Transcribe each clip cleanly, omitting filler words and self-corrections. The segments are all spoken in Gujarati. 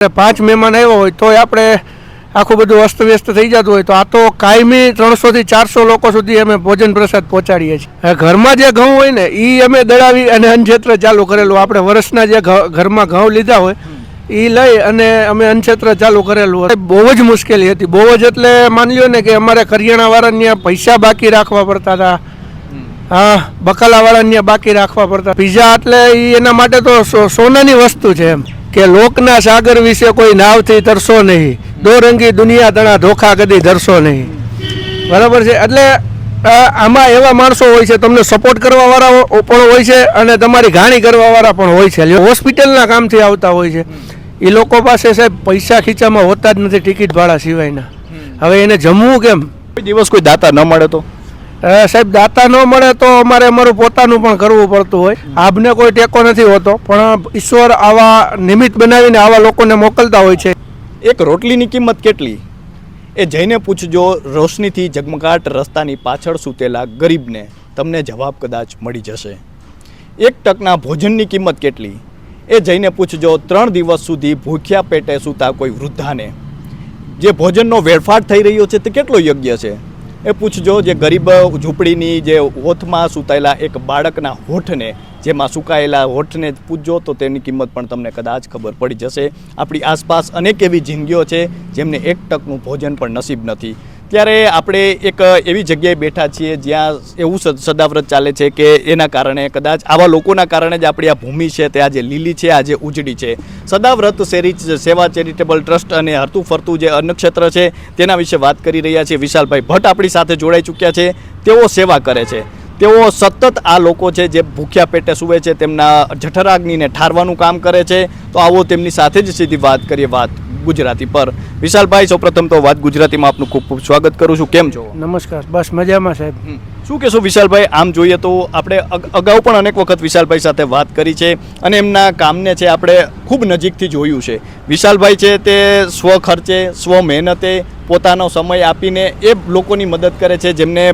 5 મહેમાન આવ્યા હોય તો આપણે આખું બધું અસ્તવ્યસ્ત થઈ જતું હોય તો આ તો કાયમી 300 થી 400 લોકો સુધી અમે ભોજન પ્રસાદ પહોંચાડીએ છીએ. ઘરમાં જે ઘઉં હોય ને એ અમે દળાવી અને અન્નક્ષેત્ર ચાલુ કરેલું. આપણે વર્ષના જે ઘરમાં ઘઉં લીધા હોય એ લઈ અને અમે અન્નક્ષેત્ર ચાલુ કરેલું. બહુ જ મુશ્કેલી હતી, બહુ જ એટલે માની લ્યો ને કે અમારે કરિયાણાવાળાને પૈસા બાકી રાખવા પડતા હતા. હા, બકાલાવાળાને બાકી રાખવા પડતા. પીઝા એટલે એના માટે તો સોનાની વસ્તુ છે એમ કે લોકના સાગર વિશે કોઈ નાવથી તરશો નહીં, દોરંગી દુનિયા તણા ધોખા કદી ધરશો નહીં. બરાબર છે. એટલે આમાં એવા માણસો હોય છે, તમને સપોર્ટ કરવાવાળા પણ હોય છે અને તમારી ઘાણી કરવાવાળા પણ હોય છે. હોસ્પિટલના કામથી આવતા હોય છે. એ લોકો પાસે સાહેબ પૈસા ખીચામાં હોતા જ નથી ટિકિટ ભાડા સિવાયના. હવે એને જમવું કેમ? કોઈ દિવસ કોઈ દાતા ન મળે તો સાહેબ દાતા ન મળે તો અમારે અમારું પોતાનું પણ કરવું પડતું હોય. આપને કોઈ ટેકો નથી હોતો, પણ ઈશ્વર આવા નિમિત્ત બનાવીને આવા લોકોને મોકલતા હોય છે. એક રોટલીની કિંમત કેટલી એ જઈને પૂછજો રોશનીથી ઝગમગાટ રસ્તાની પાછળ સૂતેલા ગરીબને, તમને જવાબ કદાચ મળી જશે. 1 ટકના ભોજનની કિંમત કેટલી એ જઈને પૂછજો 3 દિવસ સુધી ભૂખ્યા પેટે સૂતા કોઈ વૃદ્ધાને. જે ભોજનનો વેડફાટ થઈ રહ્યો છે તે કેટલો યોગ્ય છે એ પૂછજો. જે ગરીબ ઝૂંપડીની જે હોઠમાં સૂતાયેલા એક બાળકના હોઠને, જેમાં સુકાયેલા હોઠને પૂછજો તો તેની કિંમત પણ તમને કદાચ ખબર પડી જશે. આપણી આસપાસ અનેક એવી જિંદગીઓ છે જેમને 1 ટકનું ભોજન પણ નસીબ નથી. ત્યારે આપણે એક એવી જગ્યાએ બેઠા છીએ જ્યાં એવું સદાવ્રત ચાલે છે કે એના કારણે કદાચ આવા લોકોના કારણે જ આપણી આ ભૂમિ છે તે આજે લીલી છે, આજે ઉજળી છે. સદાવ્રત સેવા ચેરિટેબલ ટ્રસ્ટ અને હરતું ફરતું જે અન્નક્ષેત્ર છે તેના વિશે વાત કરી રહ્યા છીએ. વિશાલભાઈ ભટ્ટ આપણી સાથે જોડાઈ ચૂક્યા છે. તેઓ સેવા કરે છે. તેઓ સતત આ લોકો છે જે ભૂખ્યા પેટે સૂવે છે તેમના જઠરાગ્નિને ઠારવાનું કામ કરે છે. તો આવો તેમની સાથે જ સીધી વાત કરીએ, વાત ગુજરાતી પર. વિશાલભાઈ, સૌપ્રથમ તો વાત ગુજરાતીમાં આપનું ખૂબ ખૂબ સ્વાગત કરું છું. કેમ છો? નમસ્કાર, બસ મજામાં સાહેબ. શું કહેશો વિશાલભાઈ? આમ જોઈએ તો આપણે અગાઉ પણ અનેક વખત વિશાલભાઈ સાથે વાત કરી છે અને એમના કામને છે આપણે ખૂબ નજીકથી જોયું છે. વિશાલભાઈ છે તે સ્વખર્ચે, સ્વ મહેનતે, પોતાનો સમય આપીને એ લોકોની મદદ કરે છે જેમને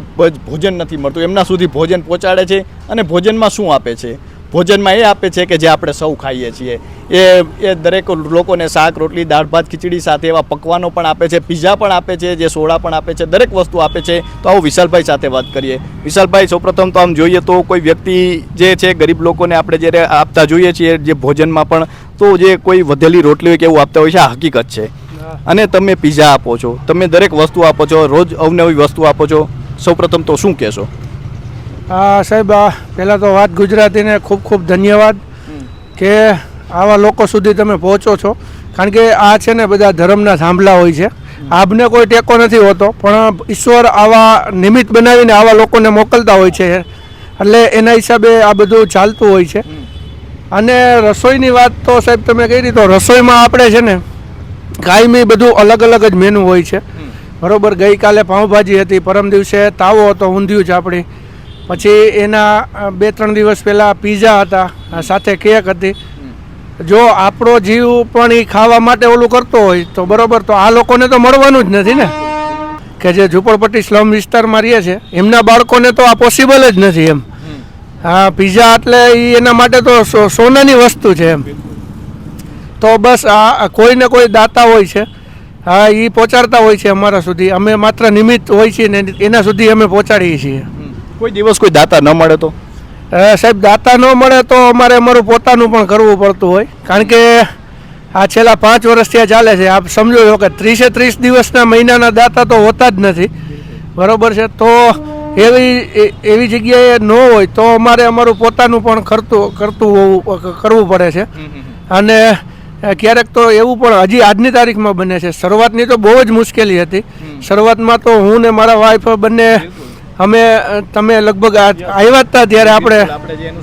ભોજન નથી મળતું. એમના સુધી ભોજન પહોંચાડે છે અને ભોજનમાં શું આપે છે? ભોજનમાં એ આપે છે કે જે આપણે સૌ ખાઈએ છીએ. એ દરેક લોકોને શાક, રોટલી, દાળ ભાત, ખીચડી સાથે એવા પકવાનો પણ આપે છે, પીઝા પણ આપે છે, જે સોડા પણ આપે છે, દરેક વસ્તુ આપે છે. તો આવો વિશાલભાઈ સાથે વાત કરીએ. વિશાલભાઈ, સૌપ્રથમ તો આમ જોઈએ તો કોઈ વ્યક્તિ જે છે ગરીબ લોકોને આપણે જ્યારે આપતા જોઈએ છીએ જે ભોજનમાં પણ, તો જે કોઈ વધેલી રોટલી હોય કે એવું આપતા હોય છે, આ હકીકત છે. અને તમે પીઝા આપો છો, તમે દરેક વસ્તુ આપો છો, રોજ અવનવી વસ્તુ આપો છો. સૌપ્રથમ તો શું કહેશો? હા સાહેબ, પહેલાં તો વાત ગુજરાતીને ખૂબ ખૂબ ધન્યવાદ કે આવા લોકો સુધી તમે પહોંચો છો. કારણ કે આ છે ને બધા ધર્મના થાંભલા હોય છે. આપને કોઈ ટેકો નથી હોતો, પણ ઈશ્વર આવા નિમિત્ત બનાવીને આવા લોકોને મોકલતા હોય છે. એટલે એના હિસાબે આ બધું ચાલતું હોય છે. અને રસોઈની વાત તો સાહેબ તમે કરી તો રસોઈમાં આપણે છે ને કાયમી બધું અલગ અલગ જ મેનુ હોય છે. બરાબર. ગઈકાલે પાઉંભાજી હતી, પરમ દિવસે તાવો હતો, ઊંધિયું છે આપણી. પછી એના 2-3 દિવસ પહેલાં પીઝા હતા, સાથે કેક હતી. જો આપણો જીવ પણ એ ખાવા માટે ઓલું કરતો હોય તો બરાબર, તો આ લોકોને તો મળવાનું જ નથી ને, કે જે ઝૂંપડપટ્ટી સ્લમ વિસ્તારમાં રહે છે એમના બાળકોને તો આ પોસિબલ જ નથી એમ. હા, પીઝા એટલે એના માટે તો સોનાની વસ્તુ છે એમ. તો બસ આ કોઈને કોઈ દાતા હોય છે, હા, એ પહોંચાડતા હોય છે અમારા સુધી. અમે માત્ર નિમિત્ત હોય છીએ ને એના સુધી અમે પહોંચાડીએ છીએ. કોઈ દિવસ કોઈ દાતા ન મળે તો સાહેબ દાતા ન મળે તો અમારે અમારું પોતાનું પણ કરવું પડતું હોય. કારણ કે આ છેલ્લા 5 વર્ષથી આ ચાલે છે. આપ સમજો છો કે 30 દિવસના મહિનાના દાતા તો હોતા જ નથી. બરાબર છે. તો એવી જગ્યાએ ન હોય તો અમારે અમારું પોતાનું પણ કરવું પડે છે. અને ક્યારેક તો એવું પણ હજી આજની તારીખમાં બને છે. શરૂઆતની તો બહુ જ મુશ્કેલી હતી. શરૂઆતમાં તો હું ને મારા વાઈફ બંને તમે લગભગ આવ્યા હતા ત્યારે આપણે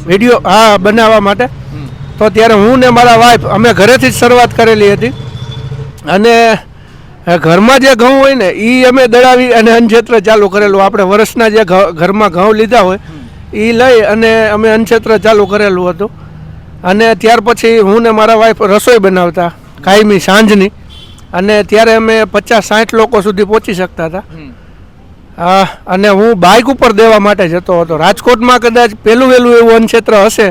વિડીયો બનાવવા માટે, તો ત્યારે હું ને મારા વાઈફ અમે ઘરેથી જ શરૂઆત કરેલી હતી. અને ઘરમાં જે ઘઉં હોય ને એ અમે દળાવી અને અન્નક્ષેત્ર ચાલુ કરેલું. આપણે વર્ષના જે ઘરમાં ઘઉં લીધા હોય એ લઈ અને અમે અન્નક્ષેત્ર ચાલુ કરેલું હતું. અને ત્યાર પછી હું ને મારા વાઈફ રસોઈ બનાવતા કાયમી સાંજની. અને ત્યારે અમે 50-60 લોકો સુધી પહોંચી શકતા હતા. અને હું બાઇક ઉપર દેવા માટે જતો હતો. રાજકોટમાં કદાચ પહેલું વહેલું એવું અન્નક્ષેત્ર હશે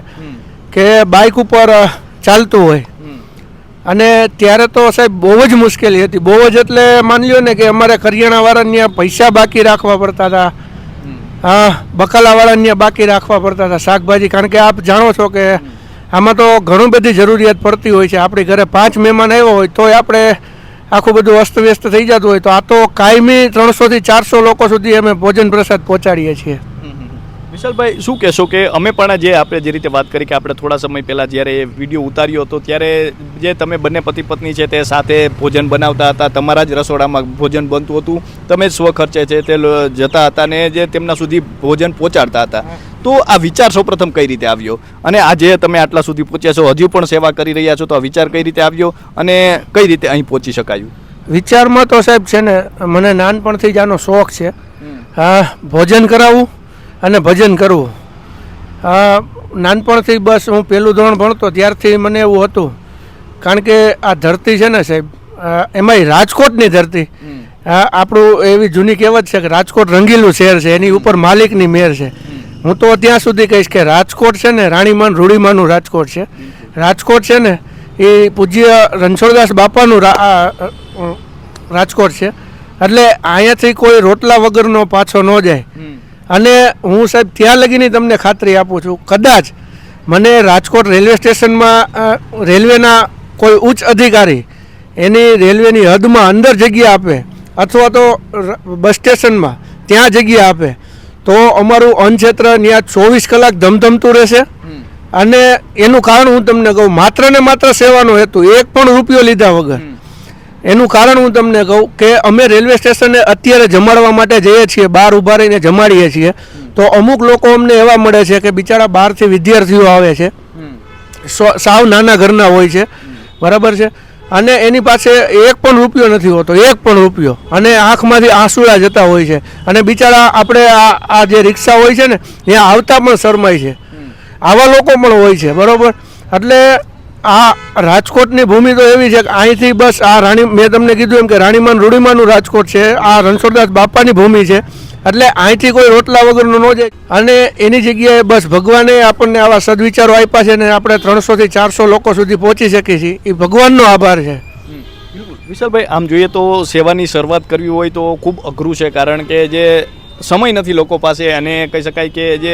કે બાઇક ઉપર ચાલતું હોય. અને ત્યારે તો સાહેબ બહુ જ મુશ્કેલી હતી, બહુ જ એટલે માની લ્યો ને કે અમારે કરિયાણાવાળાને ત્યાં પૈસા બાકી રાખવા પડતા હતા, હા બકાલાવાળાને ત્યાં બાકી રાખવા પડતા હતા શાકભાજી, કારણ કે આપ જાણો છો કે આમાં તો ઘણું બધી જરૂરિયાત પડતી હોય છે. આપણી ઘરે 5 મહેમાન આવ્યો હોય તોય આપણે આખું બધું અસ્તવ્યસ્ત થઈ જતું હોય, તો આ તો કાયમી 300 થી 400 લોકો સુધી અમે ભોજન પ્રસાદ પહોંચાડીએ છીએ. વિશાલભાઈ, શું કહેશો કે અમે પણ જે આપણે જે રીતે વાત કરી કે આપણે થોડા સમય પહેલાં જ્યારે વિડીયો ઉતાર્યો હતો ત્યારે જે તમે બંને પતિ પત્ની છે તે સાથે ભોજન બનાવતા હતા, તમારા જ રસોડામાં ભોજન બનતું હતું, તમે જ સ્વખર્ચે છે તે જતા હતા ને જે તેમના સુધી ભોજન પહોંચાડતા હતા. તો આ વિચાર સૌપ્રથમ કઈ રીતે આવ્યો અને આજે તમે આટલા સુધી પહોંચ્યા છો, હજુ પણ સેવા કરી રહ્યા છો, તો આ વિચાર કઈ રીતે આવ્યો અને કઈ રીતે અહીં પહોંચી શકાયું? વિચારમાં તો સાહેબ છે ને મને નાનપણથી જ આનો શોખ છે, હા ભોજન કરાવવું અને ભજન કરવું. નાનપણથી બસ હું પહેલું ધોરણ ભણતો ત્યારથી મને એવું હતું, કારણ કે આ ધરતી છે ને સાહેબ, એમાંય રાજકોટની ધરતી, આપણું એવી જૂની કહેવત છે કે રાજકોટ રંગીલું શહેર છે, એની ઉપર માલિકની મેર છે. હું તો ત્યાં સુધી કહીશ કે રાજકોટ છે ને રાણીમાન રૂડીમાનું રાજકોટ છે. રાજકોટ છે ને એ પૂજ્ય રણછોડદાસ બાપાનું રાજકોટ છે, એટલે અહીંયાથી કોઈ રોટલા વગરનો પાછો ન જાય. અને હું સાહેબ ત્યાં લગીની તમને ખાતરી આપું છું, કદાચ મને રાજકોટ રેલવે સ્ટેશનમાં રેલવેના કોઈ ઉચ્ચ અધિકારી એની રેલવેની હદમાં અંદર જગ્યા આપે અથવા તો બસ સ્ટેશનમાં ત્યાં જગ્યા આપે તો અમારું અન્નક્ષેત્ર ત્યાં 24 કલાક ધમધમતું રહેશે. અને એનું કારણ હું તમને કહું, માત્ર ને માત્ર સેવાનો હેતુ, 1 પણ રૂપિયો લીધા વગર. એનું કારણ હું તમને કહું કે અમે રેલવે સ્ટેશને અત્યારે જમાડવા માટે જઈએ છીએ, બહાર ઊભા રહીને જમાડીએ છીએ, તો અમુક લોકો અમને એવા મળે છે કે બિચારા બહારથી વિદ્યાર્થીઓ આવે છે, સાવ નાના ઘરના હોય છે, બરાબર છે, અને એની પાસે 1 પણ રૂપિયો નથી હોતો, 1 પણ રૂપિયો, અને આંખમાંથી આંસુડા જતા હોય છે, અને બિચારા આપણે આ જે રિક્ષા હોય છે ને ત્યાં આવતા પણ શરમાય છે, આવા લોકો પણ હોય છે, બરાબર. એટલે આ રાજકોટની ભૂમિ તો એવી છે કે અહીંથી બસ આ મેં તમને કીધું એમ કે રાણીમાન રૂડીમાનું રાજકોટ છે, આ રણછોડદાસ બાપાની ભૂમિ છે, એટલે અહીંથી કોઈ રોટલા વગરનું ન જાય. અને એની જગ્યાએ બસ ભગવાને આપણને આવા સદવિચારો આપ્યા છે ને આપણે 300 થી 400 લોકો સુધી પહોંચી શકીએ છીએ, એ ભગવાનનો આભાર છે. વિશાલભાઈ, આમ જોઈએ તો સેવાની શરૂઆત કરવી હોય તો ખૂબ અઘરું છે, કારણ કે જે સમય નથી લોકો પાસે, અને કહી શકાય કે જે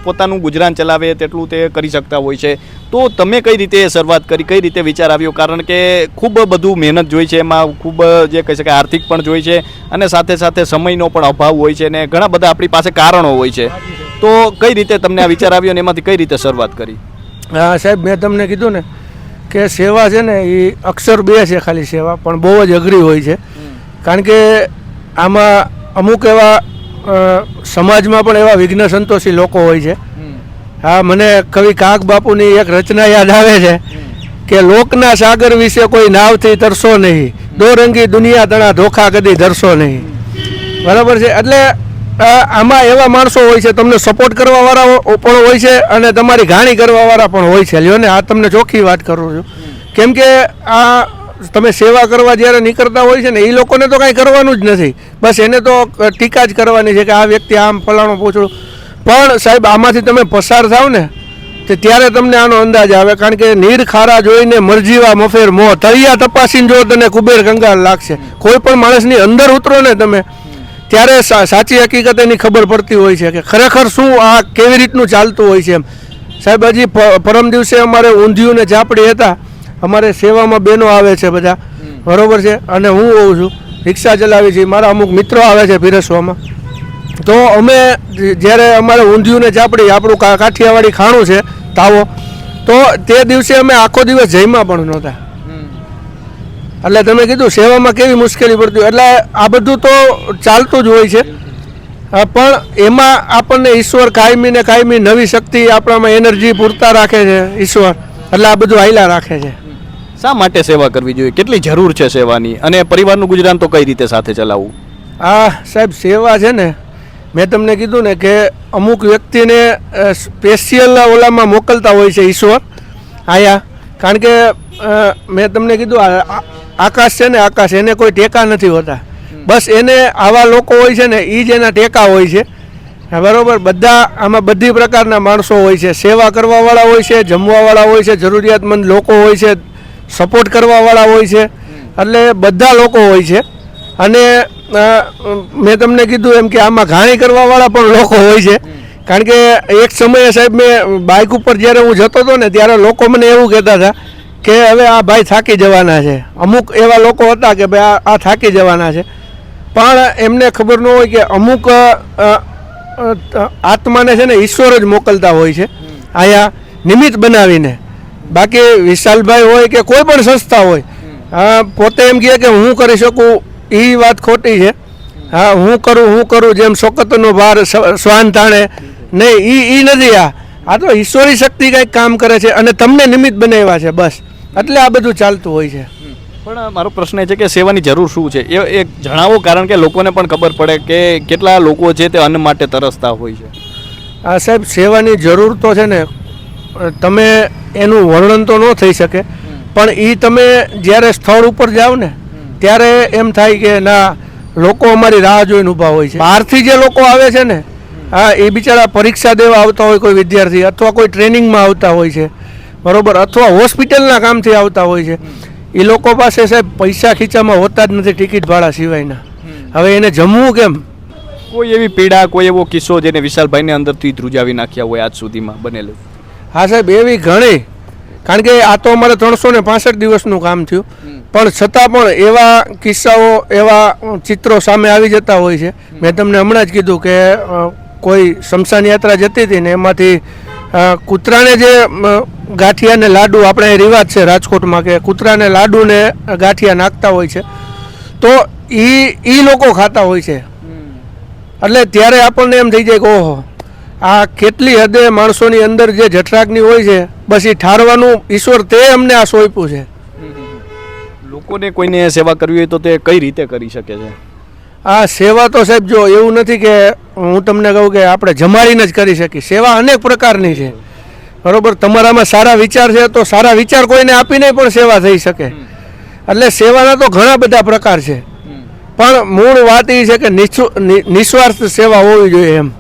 પોતાનું ગુજરાન ચલાવે તેટલું તે કરી શકતા હોય છે. તો તમે કઈ રીતે શરૂઆત કરી, કઈ રીતે વિચાર આવ્યો? કારણ કે ખૂબ બધું મહેનત જોઈ છે, એમાં ખૂબ જે કહી શકાય આર્થિક પણ જોઈ છે, અને સાથે સાથે સમયનો પણ અભાવ હોય છે, અને ઘણા બધા આપણી પાસે કારણો હોય છે. તો કઈ રીતે તમને આ વિચાર આવ્યો અને એમાંથી કઈ રીતે શરૂઆત કરી? હા સાહેબ, મેં તમને કીધું ને કે સેવા છે ને એ અક્ષર 2 છે ખાલી સેવા, પણ બહુ જ અઘરી હોય છે, કારણ કે આમાં અમુક એવા સમાજમાં પણ એવા વિઘ્ન સંતોષી લોકો હોય છે. હા, મને કવિ કાગ બાપુની એક રચના યાદ આવે છે કે લોકના સાગર વિશે કોઈ નાવથી તરસો નહીં, દોરંગી દુનિયા તણા ધોખા કદી ધરશો નહીં, બરાબર છે. એટલે આમાં એવા માણસો હોય છે, તમને સપોર્ટ કરવાવાળા પણ હોય છે અને તમારી ઘાણી કરવાવાળા પણ હોય છે. લ્યો ને, આ તમને ચોખ્ખી વાત કરું છું, કેમ કે આ તમે સેવા કરવા જ્યારે નીકળતા હોય છે ને એ લોકોને તો કાંઈ કરવાનું જ નથી, બસ એને તો ટીકા જ કરવાની છે કે આ વ્યક્તિ આમ ફલાણું પૂછડું. પણ સાહેબ આમાંથી તમે પસાર થાવ ને તો ત્યારે તમને આનો અંદાજ આવે, કારણ કે નીર ખારા જોઈને મરજીવા મફેર મોં, તળિયા તપાસીને જો તને કુબેર કંગાળ લાગશે. કોઈ પણ માણસની અંદર ઉતરો ને તમે ત્યારે સાચી હકીકત એની ખબર પડતી હોય છે કે ખરેખર શું આ કેવી રીતનું ચાલતું હોય છે એમ. સાહેબ હજી પરમ દિવસે અમારે ઊંધિયું ને ચાપડી હતા, અમારે સેવામાં બહેનો આવે છે બધા, બરાબર છે, અને હું હોઉં છું, રિક્ષા ચલાવી છે, મારા અમુક મિત્રો આવે છે પીરસવામાં. તો અમે જ્યારે અમારે ઊંધિયું ને ચાપડી, આપણું કાઠિયાવાડી ખાણું છે તાવો, તો તે દિવસે અમે આખો દિવસ જમ્યા પણ નહોતા. એટલે તમે કીધું સેવામાં કેવી મુશ્કેલી પડતી હોય, એટલે આ બધું તો ચાલતું જ હોય છે, પણ એમાં આપણને ઈશ્વર કાયમી ને કાયમી નવી શક્તિ આપણામાં એનર્જી પૂરતા રાખે છે ઈશ્વર, એટલે આ બધું હાલ્યા રાખે છે. શા માટે સેવા કરવી જોઈએ, કેટલી જરૂર છે સેવાની, અને પરિવારનું ગુજરાન તો કઈ રીતે સાથે ચલાવવું? સાહેબ સેવા છે ને, મેં તમને કીધું ને કે અમુક વ્યક્તિને સ્પેશિયલ ઓલામાં મોકલતા હોય છે ઈશ્વર આયા, કારણ કે મેં તમને કીધું આકાશ છે ને, આકાશ એને કોઈ ટેકા નથી હોતા, બસ એને આવા લોકો હોય છે ને એ જ એના ટેકા હોય છે, બરાબર. બધા આમાં બધી પ્રકારના માણસો હોય છે, સેવા કરવાવાળા હોય છે, જમવાવાળા હોય છે, જરૂરિયાતમંદ લોકો હોય છે, સપોર્ટ કરવાવાળા હોય છે, એટલે બધા લોકો હોય છે. અને મેં તમને કીધું એમ કે આમાં ઘાણી કરવાવાળા પણ લોકો હોય છે. કારણ કે એક સમયે સાહેબ મેં બાઇક ઉપર જ્યારે હું જતો હતો ને ત્યારે લોકો મને એવું કહેતા હતા કે હવે આ ભાઈ થાકી જવાના છે. અમુક એવા લોકો હતા કે ભાઈ આ થાકી જવાના છે, પણ એમને ખબર ન હોય કે અમુક આત્માને છે ને ઈશ્વર જ મોકલતા હોય છે અહીંયા નિમિત્ત બનાવીને. બાકી વિશાલભાઈ હોય કે કોઈ પણ સંસ્થા હોય પોતે એમ કહે કે હું કરી શકું, એ વાત ખોટી છે. હા, હું કરું જેમ શોકતનો ભાર શ્વાન તાણે નહીં, એ નથી. આ તો ઈશ્વરી શક્તિ કંઈક કામ કરે છે અને તમને નિમિત્ત બનાવ્યા છે, બસ. એટલે આ બધું ચાલતું હોય છે. પણ મારો પ્રશ્ન એ છે કે સેવાની જરૂર શું છે એ જણાવો, કારણ કે લોકોને પણ ખબર પડે કે કેટલા લોકો છે તે અન્ન માટે તરસતા હોય છે. આ સાહેબ સેવાની જરૂર તો છે ને, તમે એનું વર્ણન તો ન થઈ શકે, પણ એ તમે જ્યારે સ્થળ ઉપર જાઓ ને ત્યારે એમ થાય કે ના, લોકો અમારી રાહ જોઈને ઊભા હોય છે. બહારથી જે લોકો આવે છે ને, હા, એ બિચારા પરીક્ષા દેવા આવતા હોય કોઈ વિદ્યાર્થી, અથવા કોઈ ટ્રેનિંગમાં આવતા હોય છે, બરોબર, અથવા હોસ્પિટલના કામથી આવતા હોય છે. એ લોકો પાસે સાહેબ પૈસા ખીચામાં હોતા જ નથી ટિકિટ ભાડા સિવાયના. હવે એને જમવું કેમ? કોઈ એવી પીડા, કોઈ એવો કિસ્સો જેને વિશાલભાઈને અંદરથી ધ્રુજાવી નાખ્યા હોય આજ સુધીમાં બનેલું? હા સાહેબ, એવી ઘણી. કારણ કે આ તો અમારે 365 દિવસનું કામ થયું, પણ છતાં પણ એવા કિસ્સાઓ, એવા ચિત્રો સામે આવી જતા હોય છે. મેં તમને હમણાં જ કીધું કે કોઈ શમશાન યાત્રા જતી હતી ને એમાંથી કૂતરાને જે ગાંઠિયા ને લાડુ, આપણે રિવાજ છે રાજકોટમાં કે કૂતરાને લાડુ ને ગાંઠિયા નાખતા હોય છે, તો એ લોકો ખાતા હોય છે. એટલે ત્યારે આપણને એમ થઈ જાય કે ઓહો, આ કેટલી હદે માણસોની અંદર જે જઠરાગ્નિ હોય છે, બસ એ ઠારવાનું ઈશ્વર તે અમને આ સોંપ્યું છે. લોકોને કોઈને સેવા કરવી હોય તો તે કઈ રીતે કરી શકે છે? આ સેવા તો સાહેબ જો એવું નથી કે હું તમને કહું કે આપણે જમાડીને જ કરી શકીએ. સેવા અનેક પ્રકારની છે, બરોબર. તમારામાં સારા વિચાર છે તો સારા વિચાર કોઈને આપીને પણ સેવા થઈ શકે. એટલે સેવાના તો ઘણા બધા પ્રકાર છે, પણ મૂળ વાત એ છે કે નિસ્વાર્થ સેવા હોવી જોઈએ એમ.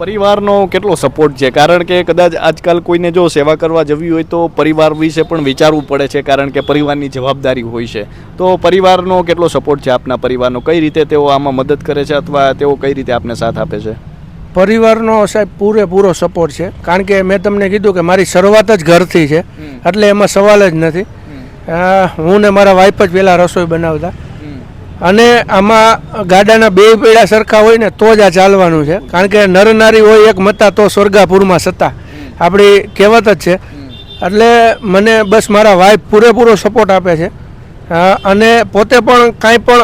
પરિવારનો કેટલો સપોર્ટ છે? કારણ કે કદાચ આજકાલ કોઈને જો સેવા કરવા જવી હોય તો પરિવાર વિશે પણ વિચારવું પડે છે, કારણ કે પરિવારની જવાબદારી હોય છે. તો પરિવારનો કેટલો સપોર્ટ છે આપના પરિવારનો? કઈ રીતે તેઓ આમાં મદદ કરે છે, અથવા તેઓ કઈ રીતે આપને સાથ આપે છે? પરિવારનો સાહેબ પૂરેપૂરો સપોર્ટ છે. કારણ કે મેં તમને કીધું કે મારી શરૂઆત જ ઘરથી છે, એટલે એમાં સવાલ જ નથી. હું ને મારા વાઈફ જ પહેલાં રસોઈ બનાવતા, અને આમાં ગાડાના બે પૈડા સરખા હોય ને તો જ આ ચાલવાનું છે. કારણ કે નર નારી હોય એક મતા તો સ્વર્ગાપુરમાં સત્તા, આપણી કહેવત જ છે. એટલે મને બસ મારા વાઈફ પૂરેપૂરો સપોર્ટ આપે છે. અને પોતે પણ કાંઈ પણ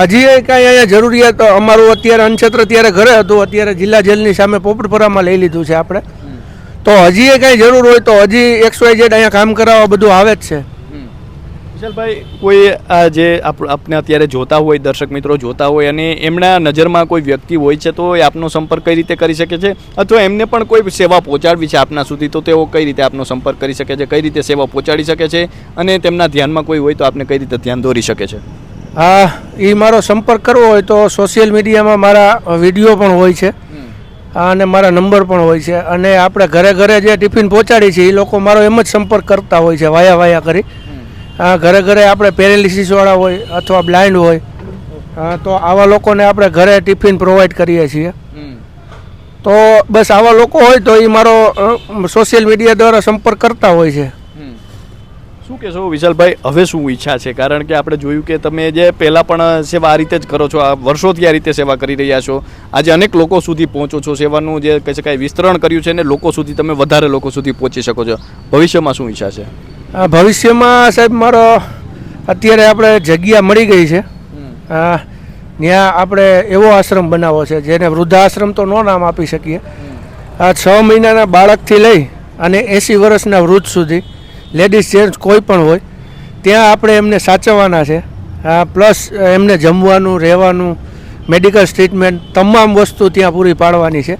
હજી કાંઈ અહીંયા જરૂરિયાત, અમારું અત્યારે અન્નક્ષેત્ર ત્યારે ઘરે હતું, અત્યારે જિલ્લા જેલની સામે પોપટપરામાં લઈ લીધું છે આપણે. તો હજી કાંઈ જરૂર હોય તો હજી XYZ અહીંયા કામ કરાવવા બધું આવે જ છે. વિશાલભાઈ, કોઈ આ જે આપને અત્યારે જોતા હોય, દર્શક મિત્રો જોતા હોય, અને એમના નજરમાં કોઈ વ્યક્તિ હોય છે, તો એ આપનો સંપર્ક કઈ રીતે કરી શકે છે? અથવા એમને પણ કોઈ સેવા પહોંચાડવી છે આપના સુધી, તો તેઓ કઈ રીતે આપનો સંપર્ક કરી શકે છે, કઈ રીતે સેવા પહોંચાડી શકે છે, અને તેમના ધ્યાનમાં કોઈ હોય તો આપને કઈ રીતે ધ્યાન દોરી શકે છે? હા, એ મારો સંપર્ક કરવો હોય તો સોશિયલ મીડિયામાં મારા વિડીયો પણ હોય છે અને મારા નંબર પણ હોય છે. અને આપણે ઘરે ઘરે જે ટિફિન પહોંચાડી છે એ લોકો મારો એમ જ સંપર્ક કરતા હોય છે, વાયા કરી. ઘરે ઘરે આપણે પેરેલિસિસવાળા હોય અથવા બ્લાઇન્ડ હોય, તો આવા લોકોને આપણે ઘરે ટિફિન પ્રોવાઈડ કરીએ છીએ. તો બસ આવા લોકો હોય તો એ મારો સોશિયલ મીડિયા દ્વારા સંપર્ક કરતા હોય છે. શું કહેશો વિશાલભાઈ, હવે શું ઈચ્છા છે? કારણ કે આપણે જોયું કે તમે જે પહેલાં પણ સેવા આ રીતે જ કરો છો, આ વર્ષોથી આ રીતે સેવા કરી રહ્યા છો, આજે અનેક લોકો સુધી પહોંચો છો, સેવાનું જે કહી શકાય વિસ્તરણ કર્યું છે ને લોકો સુધી તમે વધારે લોકો સુધી પહોંચી શકો છો. ભવિષ્યમાં શું ઈચ્છા છે? ભવિષ્યમાં સાહેબ મારો અત્યારે આપણે જગ્યા મળી ગઈ છે, ત્યાં આપણે એવો આશ્રમ બનાવવો છે જેને વૃદ્ધાશ્રમ તો ન નામ આપી શકીએ. 6 મહિનાના બાળકથી લઈ અને 80 વર્ષના વૃદ્ધ સુધી, લેડીઝ જેન્ટ્સ કોઈ પણ હોય, ત્યાં આપણે એમને સાચવવાના છે. પ્લસ એમને જમવાનું, રહેવાનું, મેડિકલ ટ્રીટમેન્ટ, તમામ વસ્તુ ત્યાં પૂરી પાડવાની છે.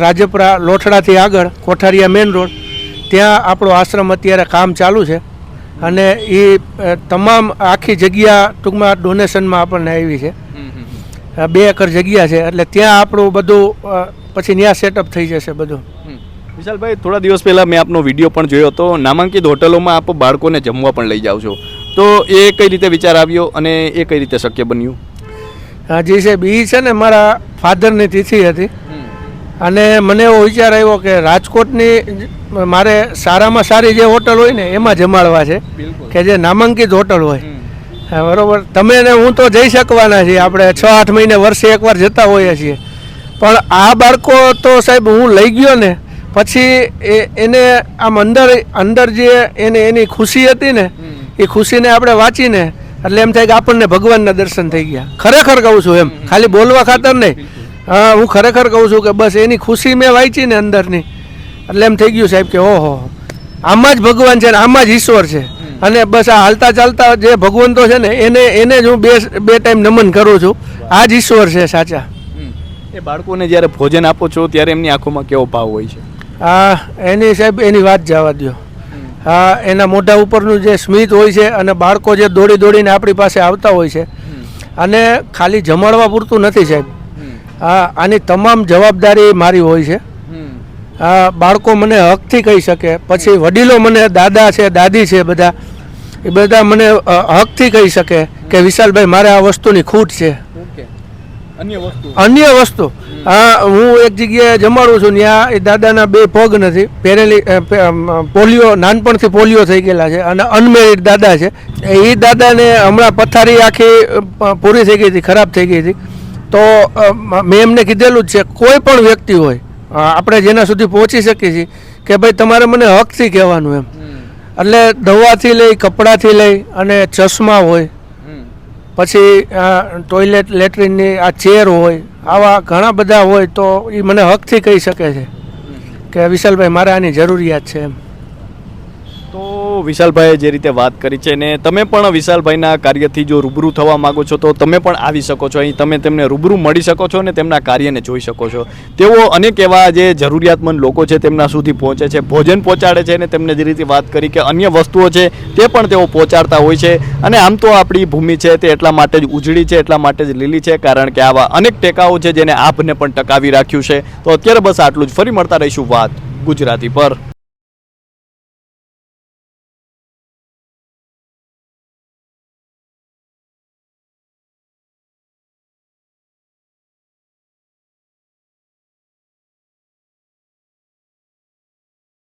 રાજપરા લોઠડાથી આગળ કોઠારીયા મેઇન રોડ, ત્યાં આપણો આશ્રમ અત્યારે કામ ચાલુ છે. અને એ તમામ આખી જગ્યા ટૂંકમાં ડોનેશનમાં આપણને આવી છે. 2 એકર જગ્યા છે, એટલે ત્યાં આપણું બધું પછી ત્યાં સેટઅપ થઈ જશે બધું. વિશાલભાઈ, થોડા દિવસ પહેલાં મેં આપનો વિડીયો પણ જોયો હતો. નામાંકિત હોટલોમાં આપ બાળકોને જમવા પણ લઈ જાઓ છો, તો એ કઈ રીતે વિચાર આવ્યો અને એ કઈ રીતે શક્ય બન્યું? જી સાહેબ, એ છે ને મારા ફાધરની તિથિ હતી અને મને એવો વિચાર આવ્યો કે રાજકોટની મારે સારામાં સારી જે હોટલ હોય ને એમાં જમાડવા છે, કે જે નામાંકિત હોટલ હોય. હા, બરોબર. તમે ને હું તો જઈ શકવાના છીએ, આપણે 6-8 મહિને વર્ષે એકવાર જતા હોઈએ છીએ, પણ આ બાળકો તો સાહેબ હું લઈ ગયો ને પછી એને આમ અંદર જે એની ખુશી હતી ને એ ખુશીને આપણે વાંચીને એટલે એમ થાય કે આપણને ભગવાનના દર્શન થઈ ગયા. ખરેખર કહું છું, એમ ખાલી બોલવા ખાતર નહીં. હા, હું ખરેખર કહું છું કે બસ એની ખુશી મેં વાંચી ને અંદરની એટલે એમ થઈ ગયું સાહેબ કે ઓહો, આમાં જ ભગવાન છે ને આમાં જ ઈશ્વર છે. અને બસ આ હાલતા ચાલતા જે ભગવંતો છે ને એને જ હું બે ટાઈમ નમન કરું છું. આ જ ઈશ્વર છે સાચા. એ બાળકોને જ્યારે ભોજન આપો છો ત્યારે એમની આંખોમાં કેવો ભાવ હોય છે? હા, એની સાહેબ એની વાત જવા દો. હા, એના મોઢા ઉપરનું જે સ્મિત હોય છે અને બાળકો જે દોડી દોડીને આપણી પાસે આવતા હોય છે, અને ખાલી જમાડવા પૂરતું નથી સાહેબ. હા, આની તમામ જવાબદારી મારી હોય છે. હા, બાળકો મને હકથી કહી શકે, પછી વડીલો મને દાદા છે દાદી છે બધા, એ બધા મને હકથી કહી શકે કે વિશાલભાઈ મારે આ વસ્તુની ખૂટ છે. અન્ય વસ્તુ હા, હું એક જગ્યાએ જમાડું છું, ત્યાં એ દાદાના 2 પગ નથી, પહેરેલી પોલિયો, નાનપણથી પોલિયો થઈ ગયેલા છે અને અનમેરિડ દાદા છે. એ દાદાને હમણાં પથારી આખી પૂરી થઈ ગઈ હતી, ખરાબ થઈ ગઈ હતી. તો મેં એમને કીધેલું જ છે, કોઈ પણ વ્યક્તિ હોય આપણે જેના સુધી પહોંચી શકીએ છીએ કે ભાઈ તમારે મને હકથી કહેવાનું એમ. એટલે દવાથી લઈ, કપડાથી લઈ અને ચશ્મા હોય, પછી ટોયલેટ લેટ્રિનની આ ચેર હોય, આવા ઘણા બધા હોય, તો એ મને હકથી કહી શકે છે કે વિશાલભાઈ મારે આની જરૂરિયાત છે એમ. તો વિશાલભાઈએ જે રીતે વાત કરી છે ને તમે પણ વિશાલભાઈના કાર્યથી જો રૂબરૂ થવા માગો છો તો તમે પણ આવી શકો છો. અહીં તમે તેમને રૂબરૂ મળી શકો છો અને તેમના કાર્યને જોઈ શકો છો. તેઓ અનેક એવા જે જરૂરિયાતમંદ લોકો છે તેમના સુધી પહોંચે છે, ભોજન પહોંચાડે છે અને તેમને જે રીતે વાત કરી કે અન્ય વસ્તુઓ છે તે પણ તેઓ પહોંચાડતા હોય છે. અને આમ તો આપણી ભૂમિ છે તે એટલા માટે જ ઉજળી છે, એટલા માટે જ લીલી છે, કારણ કે આવા અનેક ટેકાઓ છે જેને આપને પણ ટકાવી રાખ્યું છે. તો અત્યારે બસ આટલું જ. ફરી મળતા રહીશું વાત ગુજરાતી પર.